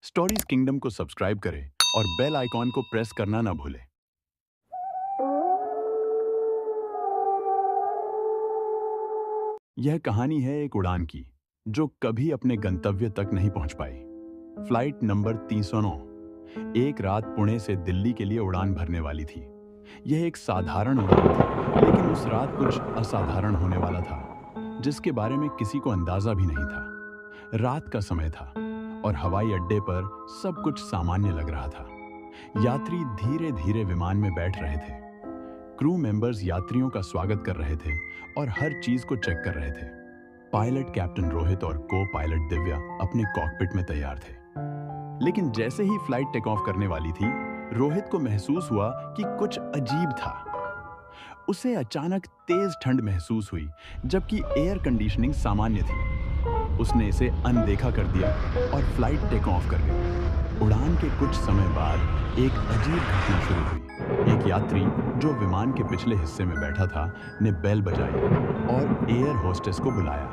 Stories kingdom को subscribe करें और बेल आइकॉन को प्रेस करना ना भूलें। यह कहानी है एक उड़ान की जो कभी अपने गंतव्य तक नहीं पहुंच पाई। फ्लाइट नंबर 309 एक रात पुणे से दिल्ली के लिए उड़ान भरने वाली थी। यह एक साधारण उड़ान थी, लेकिन उस रात कुछ असाधारण होने वाला था जिसके बारे में किसी को अंदाजा भी नहीं था। रात का समय था और हवाई अड्डे पर सब कुछ सामान्य लग रहा था। यात्री धीरे धीरे विमान में बैठ रहे थे। क्रू मेंबर्स यात्रियों का स्वागत कर रहे थे और हर चीज को चेक कर रहे थे। पायलट कैप्टन रोहित और को पायलट दिव्या अपने कॉकपिट में तैयार थे। लेकिन जैसे ही फ्लाइट टेक ऑफ करने वाली थी, रोहित को महसूस हुआ कि कुछ अजीब था। उसे अचानक तेज ठंड महसूस हुई, जबकि एयर कंडीशनिंग सामान्य थी। उसने इसे अनदेखा कर दिया और फ्लाइट टेक ऑफ कर गई। उड़ान के कुछ समय बाद एक अजीब घटना शुरू हुई। एक यात्री जो विमान के पिछले हिस्से में बैठा था ने बेल बजाई और एयर होस्टेस को बुलाया।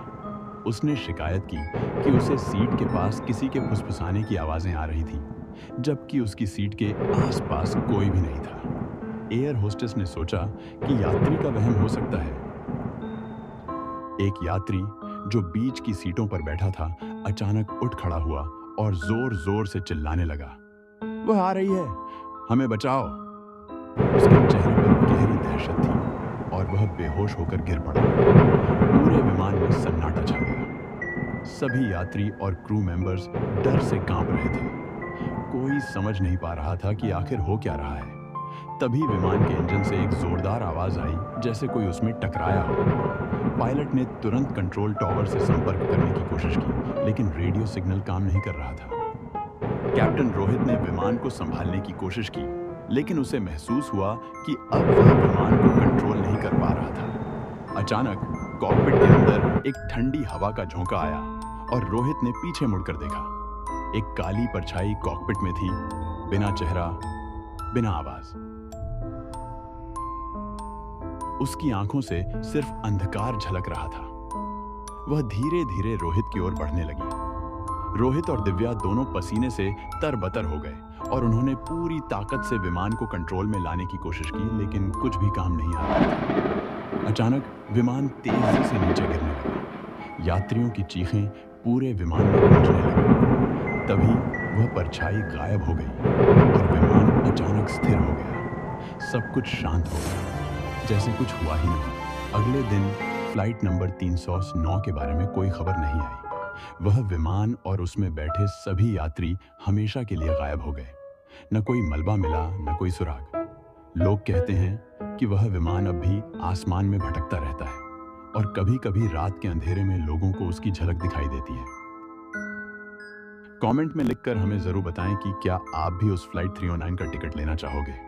उसने शिकायत की कि उसे सीट के पास किसी के फुसफुसाने की आवाजें आ रही थी, जबकि उसकी सीट के आसपास कोई भी नहीं था। एयर होस्टेस ने सोचा कि यात्री का वहम हो सकता है। एक यात्री जो बीच की सीटों पर बैठा था अचानक उठ खड़ा हुआ और जोर जोर से चिल्लाने लगा, वह आ रही है, हमें बचाओ। उसके चेहरे पर गहरी दहशत थी और वह बेहोश होकर गिर पड़ा। पूरे विमान में सन्नाटा छा गया। सभी यात्री और क्रू मेंबर्स डर से कांप रहे थे। कोई समझ नहीं पा रहा था कि आखिर हो क्या रहा है। तभी विमान के इंजन से एक जोरदार आवाज आई, जैसे कोई उसमें टकराया हो। पायलट ने तुरंत कंट्रोल टॉवर से संपर्क करने की कोशिश की, लेकिन रेडियो सिग्नल काम नहीं कर रहा था। कैप्टन रोहित ने विमान को संभालने की कोशिश की, लेकिन उसे महसूस हुआ कि अब वह विमान को कंट्रोल नहीं कर पा रहा था। अचानक कॉकपिट के अंदर एक ठंडी हवा का झोंका आया और रोहित ने पीछे मुड़कर देखा। एक काली परछाई कॉकपिट में थी, बिना चेहरा, बिना आवाज। उसकी आंखों से सिर्फ अंधकार झलक रहा था। वह धीरे धीरे रोहित की ओर बढ़ने लगी। रोहित और दिव्या दोनों पसीने से तरबतर हो गए और उन्होंने पूरी ताकत से विमान को कंट्रोल में लाने की कोशिश की, लेकिन कुछ भी काम नहीं आ रहा था। अचानक विमान तेजी से नीचे गिरने लगा। यात्रियों की चीखें पूरे विमान में गूंजने लगी। तभी वह परछाई गायब हो गई और विमान अचानक स्थिर हो गया। सब कुछ शांत हो गया, जैसे कुछ हुआ ही नहीं। अगले दिन फ्लाइट नंबर 309 के बारे में कोई खबर नहीं आई। वह विमान और उसमें बैठे सभी यात्री हमेशा के लिए गायब हो गए। न कोई मलबा मिला, न कोई सुराग। लोग कहते हैं कि वह विमान अब भी आसमान में भटकता रहता है और कभी-कभी रात के अंधेरे में लोगों को उसकी झलक दिखाई देती है। कमेंट में लिखकर हमें जरूर बताएं कि क्या आप भी उस फ्लाइट 309 का टिकट लेना चाहोगे।